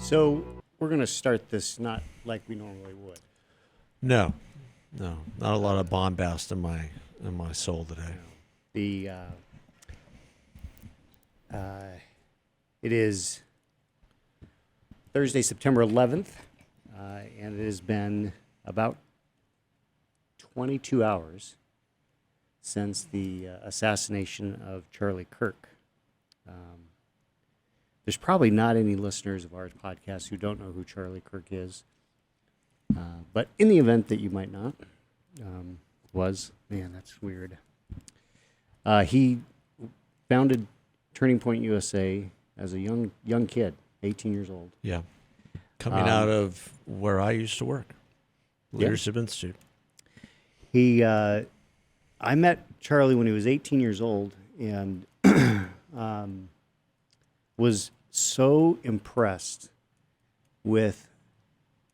So we're going to start this not like we normally would. No, not a lot of bombast in my soul today. The it is Thursday, September 11th, and it has been about 22 hours since the assassination of Charlie Kirk. There's probably not any listeners of our podcast who don't know who Charlie Kirk is. But in the event that you might not, that's weird. He founded Turning Point USA as a young kid, 18 years old. Yeah. Coming out of where I used to work, Leadership Institute. I met Charlie when he was 18 years old and was so impressed with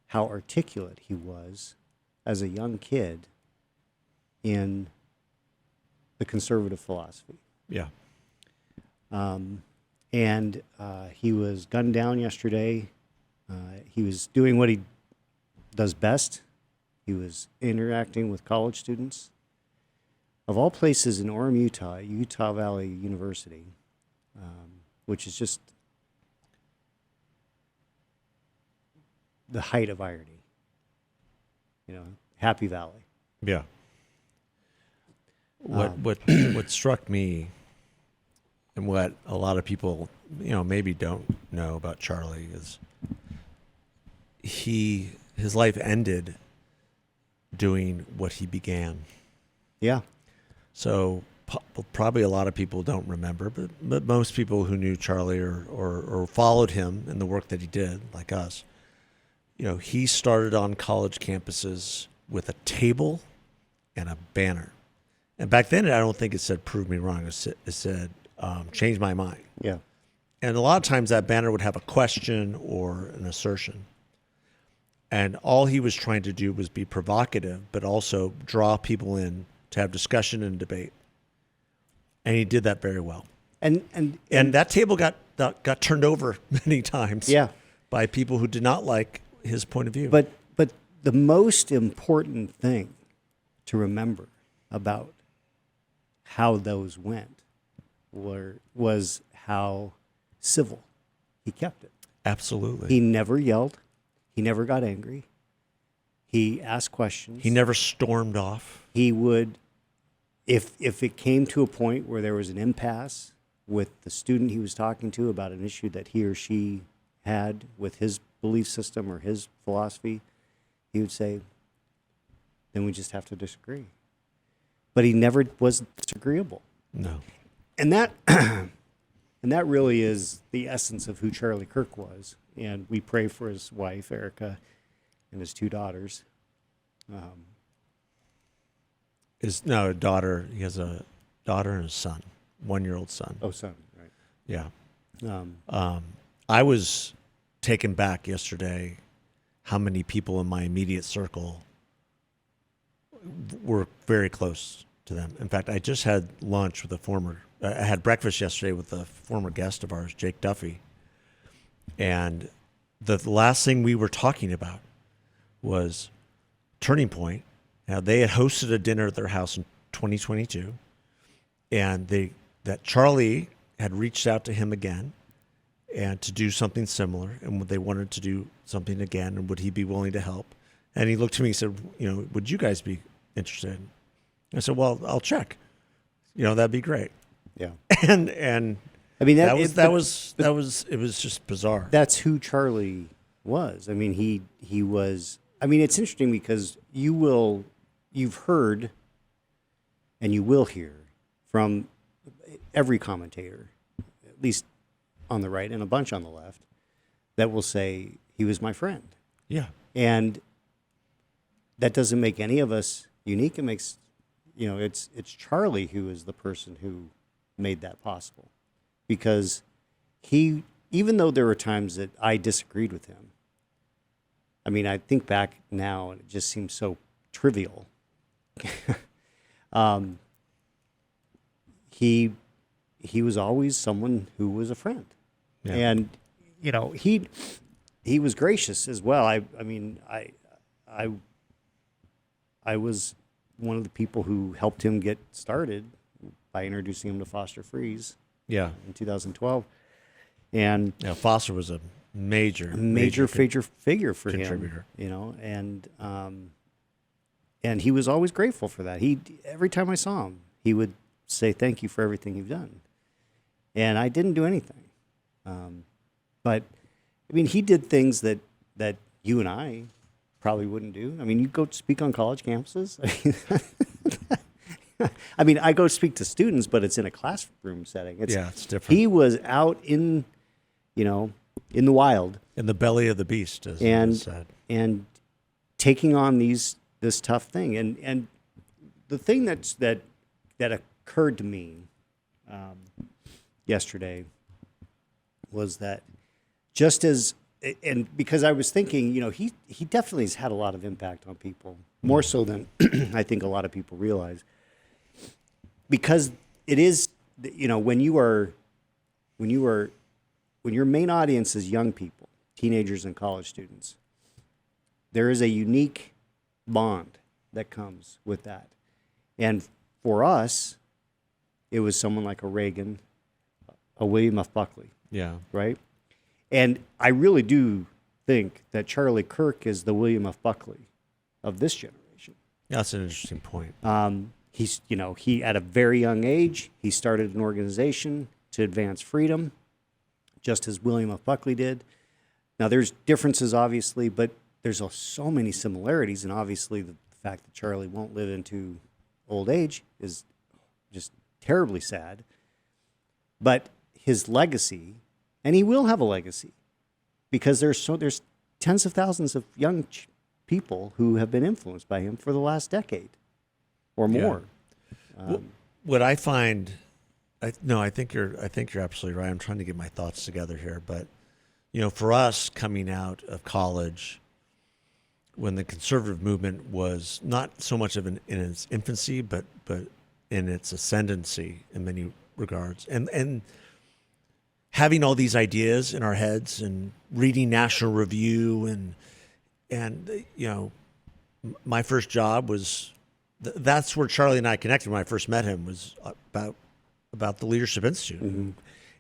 how articulate he was as a young kid in the conservative philosophy. Yeah. And he was gunned down yesterday. He was doing what he does best. He was interacting with college students. Of all places in Orem, Utah Valley University, which is just the height of irony. Happy Valley. Yeah. What struck me, and what a lot of people maybe don't know about Charlie, is his life ended doing what he began. Yeah. So probably a lot of people don't remember, but most people who knew Charlie or followed him in the work that he did, like us, he started on college campuses with a table and a banner. And back then, I don't think it said "prove me wrong." It said "change my mind." Yeah. And a lot of times that banner would have a question or an assertion. And all he was trying to do was be provocative, but also draw people in to have discussion and debate. And he did that very well. And that table got turned over many times. Yeah. By people who did not like his point of view. But the most important thing to remember about how those went was how civil he kept it. Absolutely. He never yelled. He never got angry. He asked questions. He never stormed off. He would, if it came to a point where there was an impasse with the student he was talking to about an issue that he or she had with his belief system or his philosophy, he would say, then we just have to disagree. But he never was disagreeable. No. And that really is the essence of who Charlie Kirk was. And we pray for his wife, Erica, and his two daughters. A daughter. He has a daughter and a son, 1-year-old son. Oh, son, right. Yeah. I was taken back yesterday how many people in my immediate circle were very close to them. In fact, I just had lunch with I had breakfast yesterday with a former guest of ours, Jake Duffy. And the last thing we were talking about was Turning Point. Now, they had hosted a dinner at their house in 2022, and that Charlie had reached out to him again and to do something similar, and they wanted to do something again, and would he be willing to help? And he looked to me and said, would you guys be interested? I said, well, I'll check. That'd be great. Yeah. And I mean, it was just bizarre. That's who Charlie was. I mean, he was. I mean, it's interesting because you've heard, and you will hear from every commentator, at least on the right and a bunch on the left, that will say he was my friend. Yeah. And that doesn't make any of us unique. It makes, it's Charlie who is the person who made that possible. Because even though there were times that I disagreed with him, I mean, I think back now and it just seems so trivial. He was always someone who was a friend. Yeah. And, he was gracious as well. I mean, I was one of the people who helped him get started by introducing him to Foster Freeze Yeah. in 2012. And Yeah, Foster was a major figure for contributor. him, you know, and he was always grateful for that. Every time I saw him, he would say, "Thank you for everything you've done." And I didn't do anything. But I mean, he did things that you and I probably wouldn't do. I mean, you go speak on college campuses. I mean, I go speak to students, but it's in a classroom setting. It's different. He was out in the wild, in the belly of the beast, as it was said. And taking on this tough thing. And the thing that occurred to me yesterday was that just as, and because I was thinking, he definitely has had a lot of impact on people, more so than I think a lot of people realize. Because it is, when your main audience is young people, teenagers and college students, there is a unique bond that comes with that. And for us, it was someone like a Reagan, a William F. Buckley. Yeah. Right? And I really do think that Charlie Kirk is the William F. Buckley of this generation. That's an interesting point. He at a very young age, he started an organization to advance freedom, just as William F. Buckley did. Now, there's differences, obviously, but there's so many similarities, and obviously the fact that Charlie won't live into old age is just terribly sad. But his legacy, and he will have a legacy, because there's tens of thousands of young people who have been influenced by him for the last decade or more. Yeah. What I find, I think you're absolutely right. I'm trying to get my thoughts together here, but for us coming out of college, when the conservative movement was not so much in its infancy, but in its ascendancy in many regards, and having all these ideas in our heads and reading National Review and my first job was. That's where Charlie and I connected when I first met him, was about the Leadership Institute, mm-hmm.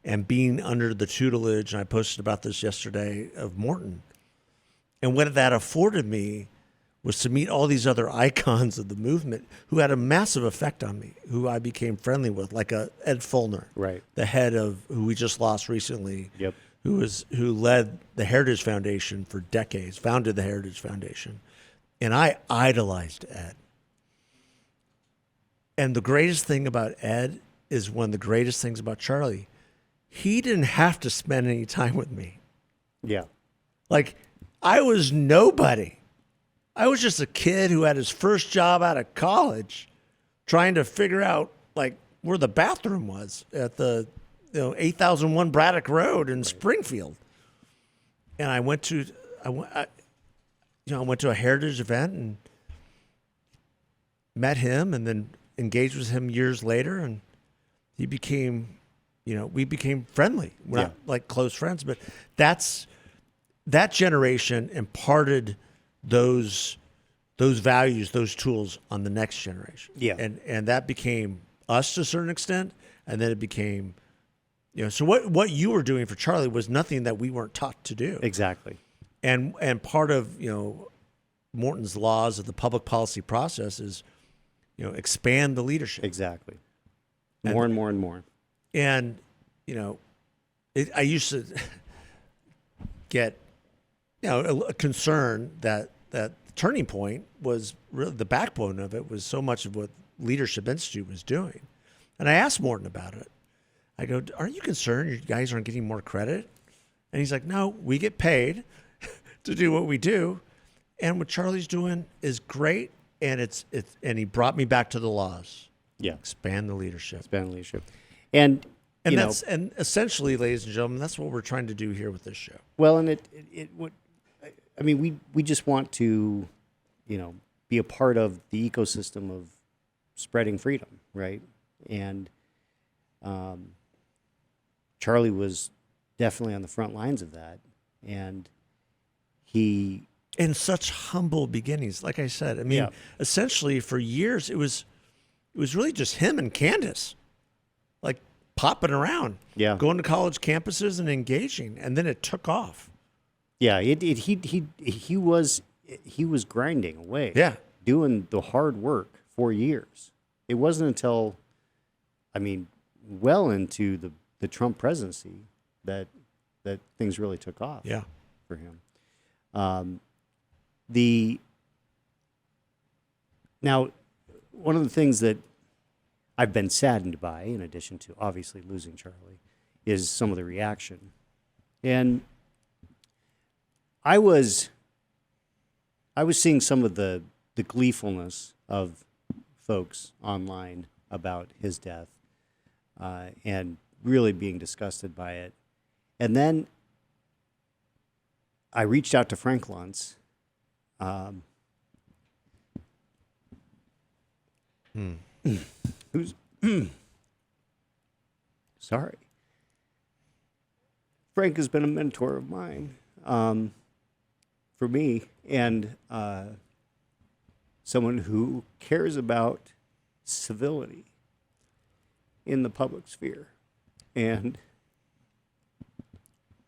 and being under the tutelage, and I posted about this yesterday, of Morton. And what that afforded me was to meet all these other icons of the movement who had a massive effect on me, who I became friendly with, like Ed Fulner, right, the head of, who we just lost recently, yep, who led the Heritage Foundation for decades, founded the Heritage Foundation. And I idolized Ed. And the greatest thing about Ed is one of the greatest things about Charlie. He didn't have to spend any time with me. Yeah. Like, I was nobody. I was just a kid who had his first job out of college trying to figure out, like, where the bathroom was at the 8001 Braddock Road in Springfield. And I went to a heritage event and met him, and then engaged with him years later, and we became friendly. We're not like close friends, but that generation imparted those values, those tools on the next generation. Yeah. And that became us to a certain extent, and then it became, so what you were doing for Charlie was nothing that we weren't taught to do. Exactly. And part of, Morton's laws of the public policy process is, expand the leadership. Exactly. More and more and more. And, I used to get, a concern that the turning point was really the backbone of it was so much of what Leadership Institute was doing. And I asked Morton about it. I go, aren't you concerned you guys aren't getting more credit? And he's like, no, we get paid to do what we do. And what Charlie's doing is great. And and he brought me back to the laws. Yeah. Expand the leadership. And essentially, ladies and gentlemen, that's what we're trying to do here with this show. Well, and we just want to, be a part of the ecosystem of spreading freedom, right? And Charlie was definitely on the front lines of that. And he, in such humble beginnings. Like I said, I mean, Yeah. essentially for years it was really just him and Candace, like popping around, Yeah. going to college campuses and engaging, and then it took off. yeah, he was grinding away. Yeah. Doing the hard work for years. It wasn't until, I mean, well into the Trump presidency that things really took off. Yeah. For him. Now, one of the things that I've been saddened by, in addition to obviously losing Charlie, is some of the reaction. And I was seeing some of the gleefulness of folks online about his death, and really being disgusted by it. And then I reached out to Frank Luntz, who's sorry. Frank has been a mentor of mine, for me, and someone who cares about civility in the public sphere. And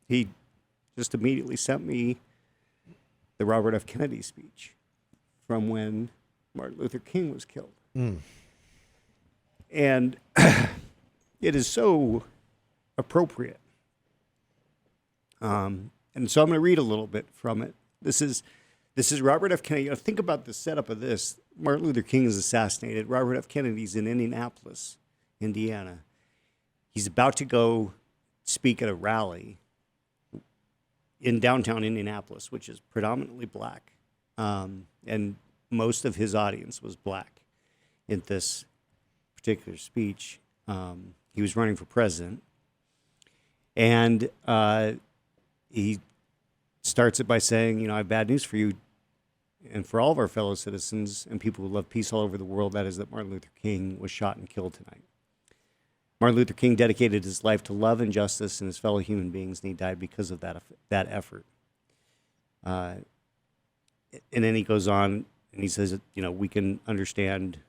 he just immediately sent me the Robert F. Kennedy speech from when Martin Luther King was killed. And it is so appropriate. And so I'm going to read a little bit from it. This is Robert F. Kennedy. Think about the setup of this. Martin Luther King is assassinated. Robert F. Kennedy's in Indianapolis, Indiana. He's about to go speak at a rally in downtown Indianapolis, which is predominantly black. And most of his audience was black in this particular speech. He was running for president. And he starts it by saying, I have bad news for you and for all of our fellow citizens and people who love peace all over the world. That is that Martin Luther King was shot and killed tonight. Martin Luther King dedicated his life to love and justice and his fellow human beings, and he died because of that effort. And then he goes on and he says, we can understand.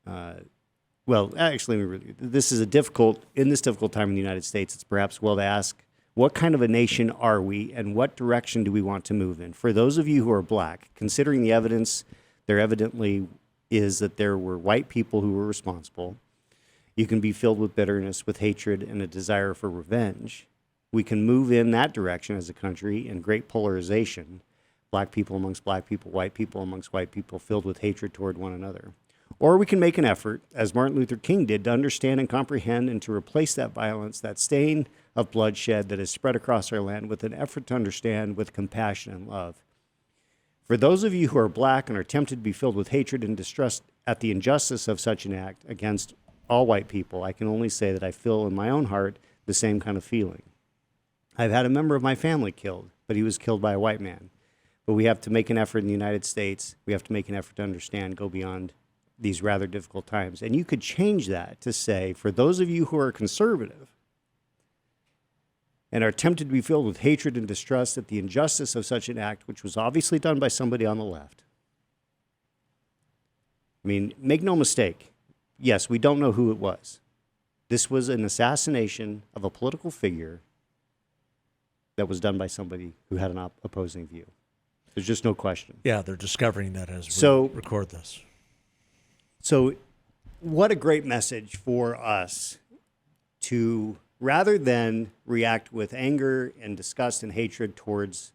Well, actually, this is in this difficult time in the United States, it's perhaps well to ask, what kind of a nation are we and what direction do we want to move in? For those of you who are black, considering the evidence, there evidently is that there were white people who were responsible. You can be filled with bitterness, with hatred, and a desire for revenge. We can move in that direction as a country in great polarization, black people amongst black people, white people amongst white people, filled with hatred toward one another. Or we can make an effort, as Martin Luther King did, to understand and comprehend and to replace that violence, that stain of bloodshed that is spread across our land, with an effort to understand with compassion and love. For those of you who are black and are tempted to be filled with hatred and distrust at the injustice of such an act against all white people, I can only say that I feel in my own heart the same kind of feeling. I've had a member of my family killed, but he was killed by a white man. But we have to make an effort in the United States. We have to make an effort to understand, go beyond these rather difficult times. And you could change that to say, for those of you who are conservative and are tempted to be filled with hatred and distrust at the injustice of such an act, which was obviously done by somebody on the left. I mean, make no mistake. Yes, we don't know who it was. This was an assassination of a political figure that was done by somebody who had an opposing view. There's just no question. Yeah, they're discovering that as we record this. So what a great message for us to, rather than react with anger and disgust and hatred towards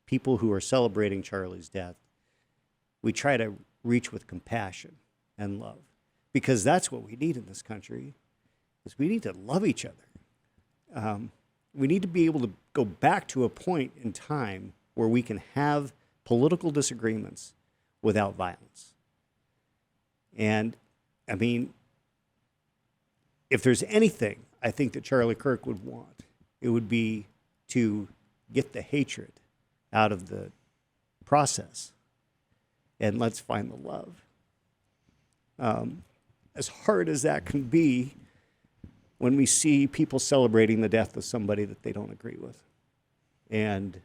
people who are celebrating Charlie's death, we try to reach with compassion and love. Because that's what we need in this country, is we need to love each other. We need to be able to go back to a point in time where we can have political disagreements without violence. And, I mean, if there's anything I think that Charlie Kirk would want, it would be to get the hatred out of the process. And let's find the love. As hard as that can be when we see people celebrating the death of somebody that they don't agree with. And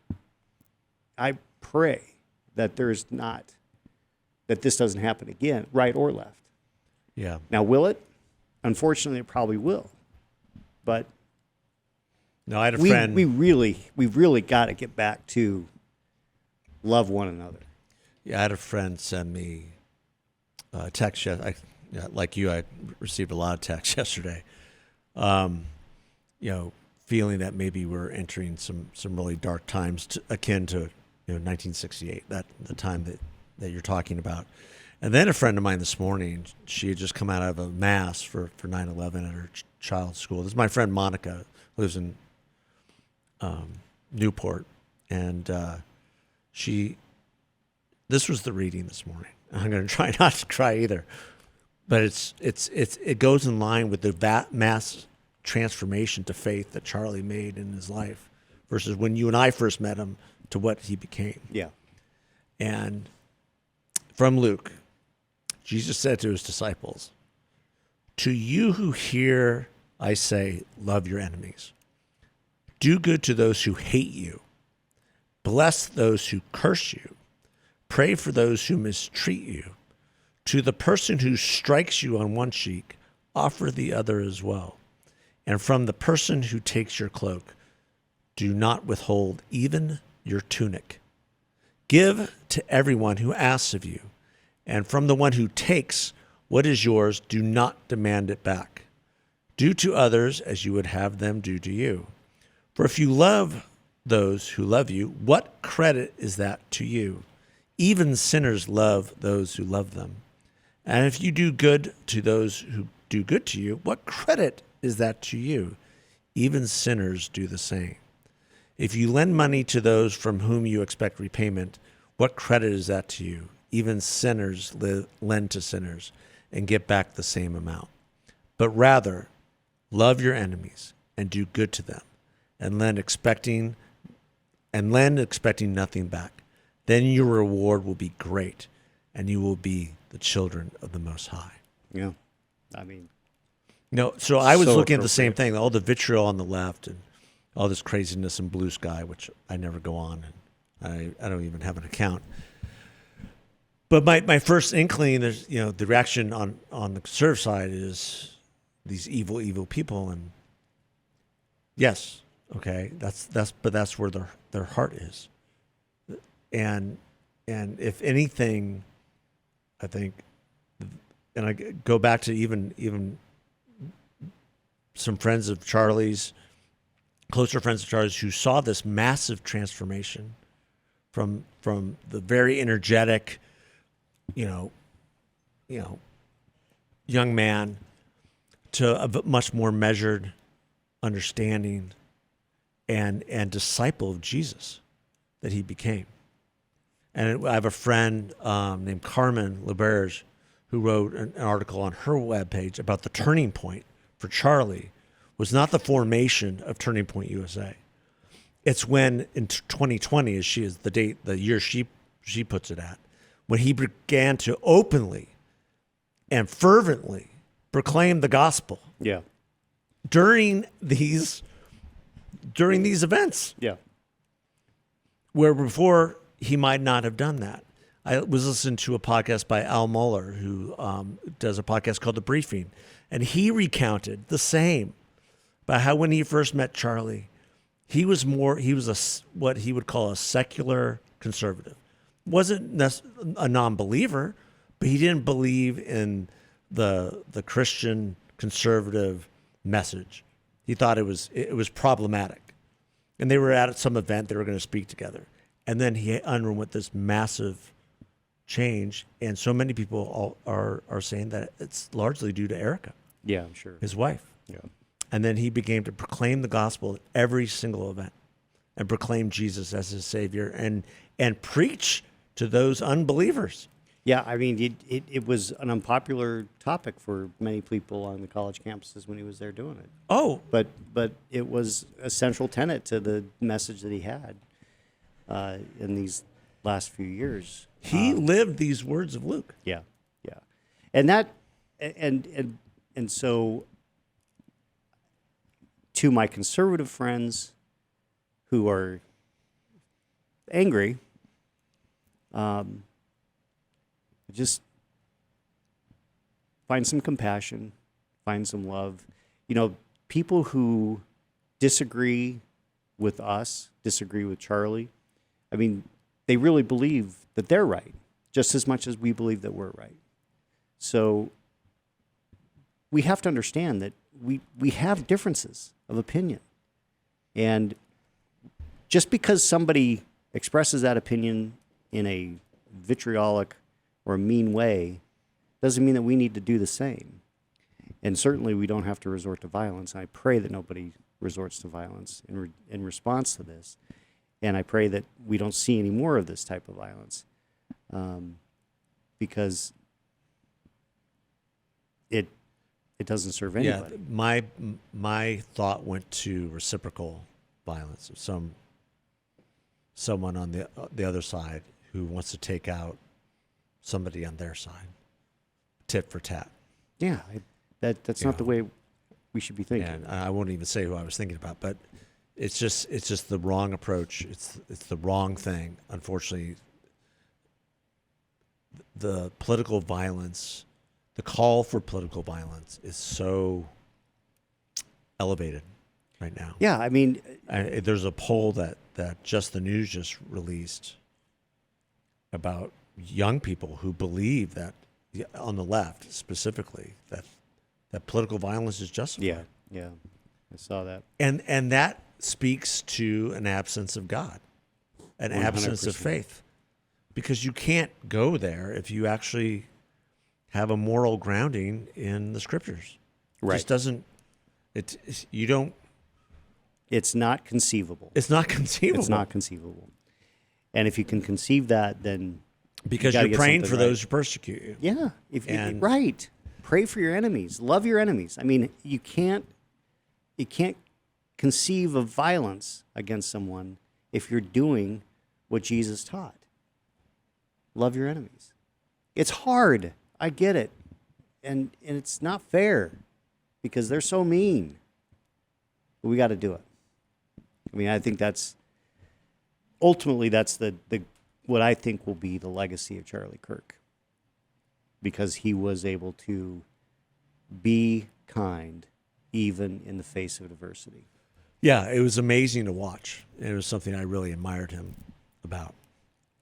I pray that that this doesn't happen again, right or left. Yeah. Now, will it? Unfortunately, it probably will. But no, I had a friend. We really got to get back to love one another. Yeah, I had a friend send me a text. Like you, I received a lot of texts yesterday. Feeling that maybe we're entering some really dark times akin to 1968, the time that you're talking about. And then a friend of mine this morning, she had just come out of a mass for 9/11 at her child's school. This is my friend Monica, who lives in Newport, and this was the reading this morning. I'm going to try not to cry either, but it goes in line with the mass transformation to faith that Charlie made in his life versus when you and I first met him to what he became. Yeah. And from Luke, Jesus said to his disciples, "To you who hear, I say, love your enemies. Do good to those who hate you. Bless those who curse you. Pray for those who mistreat you. To the person who strikes you on one cheek, offer the other as well. And from the person who takes your cloak, do not withhold even your tunic. Give to everyone who asks of you, and from the one who takes what is yours, do not demand it back. Do to others as you would have them do to you. For if you love those who love you, what credit is that to you? Even sinners love those who love them. And if you do good to those who do good to you, what credit is that to you? Even sinners do the same. If you lend money to those from whom you expect repayment, what credit is that to you? Even sinners lend to sinners and get back the same amount. But rather, love your enemies and do good to them, and lend expecting nothing back. Then your reward will be great, and you will be the children of the Most High." Yeah. I mean, so I was so looking at the same appropriate. thing, all the vitriol on the left and all this craziness in Blue Sky, which I never go on, and I don't even have an account. But my first inkling is, the reaction on the conservative side is these evil people, and yes, okay, that's where their heart is, and if anything, I think, and I go back to even some friends of Charlie's, closer friends of Charlie's, who saw this massive transformation from the very energetic, young man to a much more measured, understanding, and disciple of Jesus that he became. And I have a friend named Carmen LeBerge who wrote an article on her webpage about the turning point for Charlie was not the formation of Turning Point USA. It's when in 2020, as she is the year she puts it at, when he began to openly and fervently proclaim the gospel. Yeah. During these events. Yeah. Where before he might not have done that. I was listening to a podcast by Al Mohler, who does a podcast called The Briefing, and he recounted the same about how when he first met Charlie, he was what he would call a secular conservative. Wasn't a non-believer, but he didn't believe in the Christian conservative message. He thought it was problematic. And they were at some event, they were going to speak together. And then he underwent this massive change, and so many people are saying that it's largely due to Erica. Yeah, I'm sure. His wife. Yeah. And then he began to proclaim the gospel at every single event and proclaim Jesus as his Savior and preach to those unbelievers. Yeah, I mean, it was an unpopular topic for many people on the college campuses when he was there doing it. Oh. But it was a central tenet to the message that he had in these last few years. He lived these words of Luke. Yeah, yeah. And that, and so to my conservative friends who are angry Just find some compassion, find some love. You know, people who disagree with us, disagree with Charlie, I mean, they really believe that they're right, just as much as we believe that we're right. So we have to understand that we have differences of opinion. And just because somebody expresses that opinion in a vitriolic or a mean way doesn't mean that we need to do the same. And certainly we don't have to resort to violence. I pray that nobody resorts to violence in response to this. And I pray that we don't see any more of this type of violence, because it doesn't serve anybody. Yeah, my thought went to reciprocal violence. Someone on the other side who wants to take out somebody on their side, tit for tat. Yeah, that's not the way we should be thinking. And I won't even say who I was thinking about, but it's just the wrong approach. It's the wrong thing. Unfortunately, the political violence, the call for political violence is so elevated right now. Yeah, I mean, there's a poll that Just the News just released about young people who believe that, on the left specifically, that political violence is justified. Yeah, I saw that. And that speaks to an absence of God, an 100%. absence of faith, because you can't go there if you actually have a moral grounding in the scriptures. It Right. just doesn't. You don't. It's not conceivable. It's not conceivable. It's not conceivable. And if you can conceive that, then because you gotta you're get praying something for right. those who persecute you. Yeah, And- right. Pray for your enemies. Love your enemies. I mean, you can't conceive of violence against someone if you're doing what Jesus taught. Love your enemies. It's hard. I get it. And it's not fair because they're so mean. But we got to do it. I mean, I think that's ultimately that's the what I think will be the legacy of Charlie Kirk, because he was able to be kind even in the face of adversity. Yeah, it was amazing to watch. It was something I really admired him about.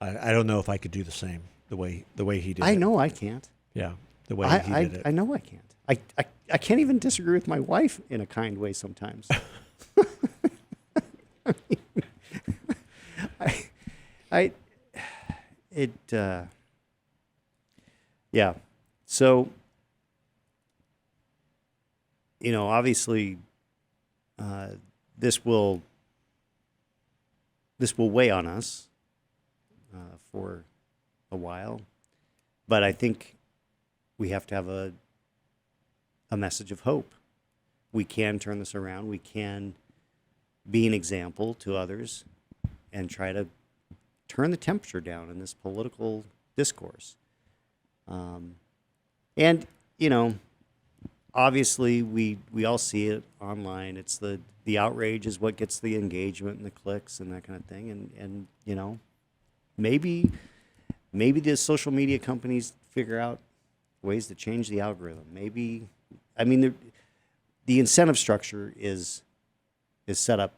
I don't know if I could do the same the way he did. I it. know I can't. Yeah, the way he did it. I know I can't. I can't even disagree with my wife in a kind way sometimes. Yeah. So, obviously, this will weigh on us for a while, but I think we have to have a message of hope. We can turn this around. We can be an example to others and try to turn the temperature down in this political discourse. And, obviously we all see it online. It's the outrage is what gets the engagement and the clicks and that kind of thing. And maybe the social media companies figure out ways to change the algorithm. Maybe, I mean, the incentive structure is set up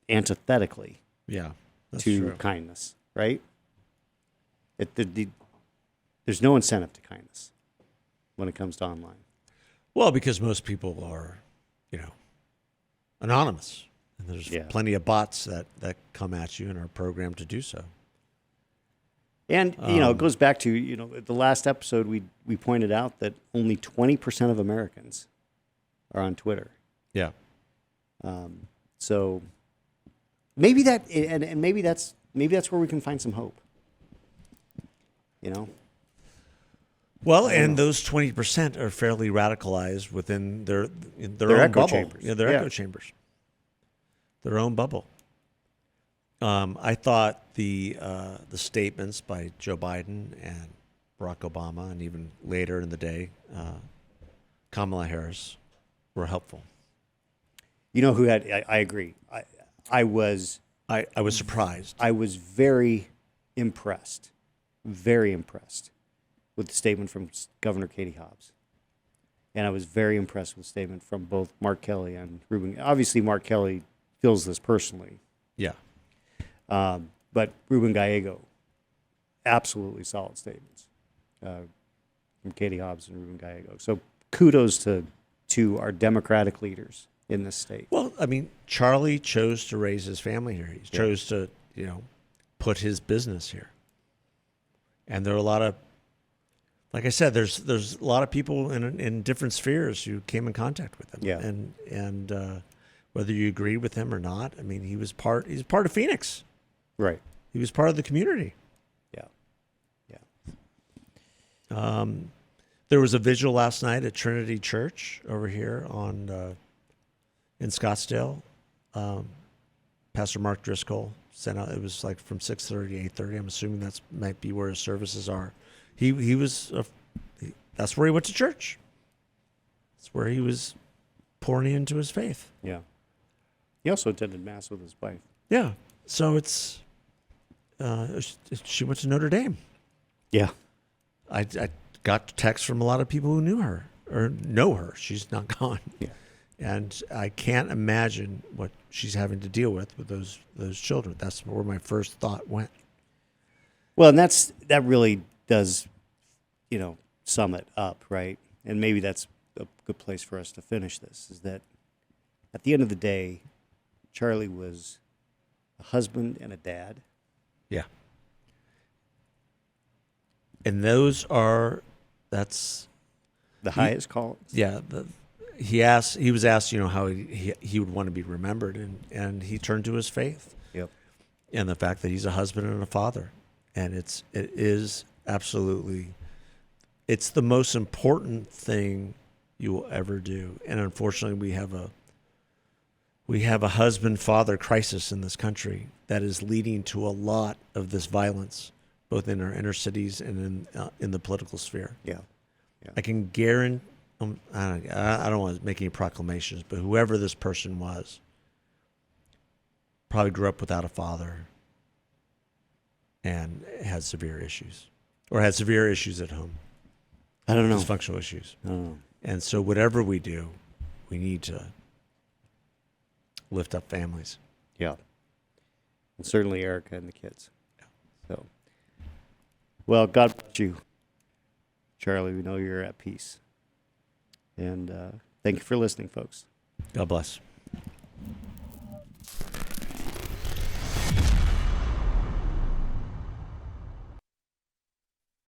antithetically Yeah, that's to true. kindness, right? There's no incentive to kindness when it comes to online. Well, because most people are, anonymous. And there's Yeah. plenty of bots that come at you and are programmed to do so. And, it goes back to, the last episode we pointed out that only 20% of Americans are on Twitter. Yeah. So maybe that, and maybe that's where we can find some hope. Well, and those 20% are fairly radicalized within their Their own echo bubble. chambers. Yeah, their Yeah. echo chambers. Their own bubble. I thought the statements by Joe Biden and Barack Obama, and even later in the day, Kamala Harris, were helpful. Who had, I agree. I was I was surprised. very impressed, very impressed with the statement from Governor Katie Hobbs. And I was very impressed with the statement from both Mark Kelly and Ruben. Obviously, Mark Kelly feels this personally. Yeah. But Ruben Gallego, absolutely solid statements from Katie Hobbs and Ruben Gallego. So kudos to our Democratic leaders in this state. Well, I mean, Charlie chose to raise his family here. He chose to, put his business here. And there are a lot of, like I said, there's a lot of people in different spheres who came in contact with him. Yeah. And whether you agreed with him or not, I mean, he's part of Phoenix. Right. He was part of the community. Yeah. There was a vigil last night at Trinity Church over here in Scottsdale. Pastor Mark Driscoll sent out. It was like from 6:30 to 8:30. I'm assuming that's might be where his services are. He was. That's where he went to church. That's where he was pouring into his faith. Yeah. He also attended Mass with his wife. Yeah. So it's. She went to Notre Dame. Yeah. I got texts from a lot of people who knew her or know her. She's not gone. Yeah. And I can't imagine what she's having to deal with those children. That's where my first thought went. Well, and that really does, sum it up, right? And maybe that's a good place for us to finish this, is that at the end of the day, Charlie was a husband and a dad. Yeah. And that's The highest call. Yeah. He was asked, how he would want to be remembered, and he turned to his faith. Yep. And the fact that he's a husband and a father. And it is absolutely, it's the most important thing you will ever do. And unfortunately, we have a husband-father crisis in this country that is leading to a lot of this violence, both in our inner cities and in the political sphere. Yeah. I can guarantee. I don't want to make any proclamations, but whoever this person was probably grew up without a father and had severe issues, or had severe issues at home. I don't know. Dysfunctional issues. I don't know. And so whatever we do, we need to lift up families. Yeah. And certainly Erica and the kids. Yeah. So, well, God bless you, Charlie. We know you're at peace. And thank you for listening, folks. God bless.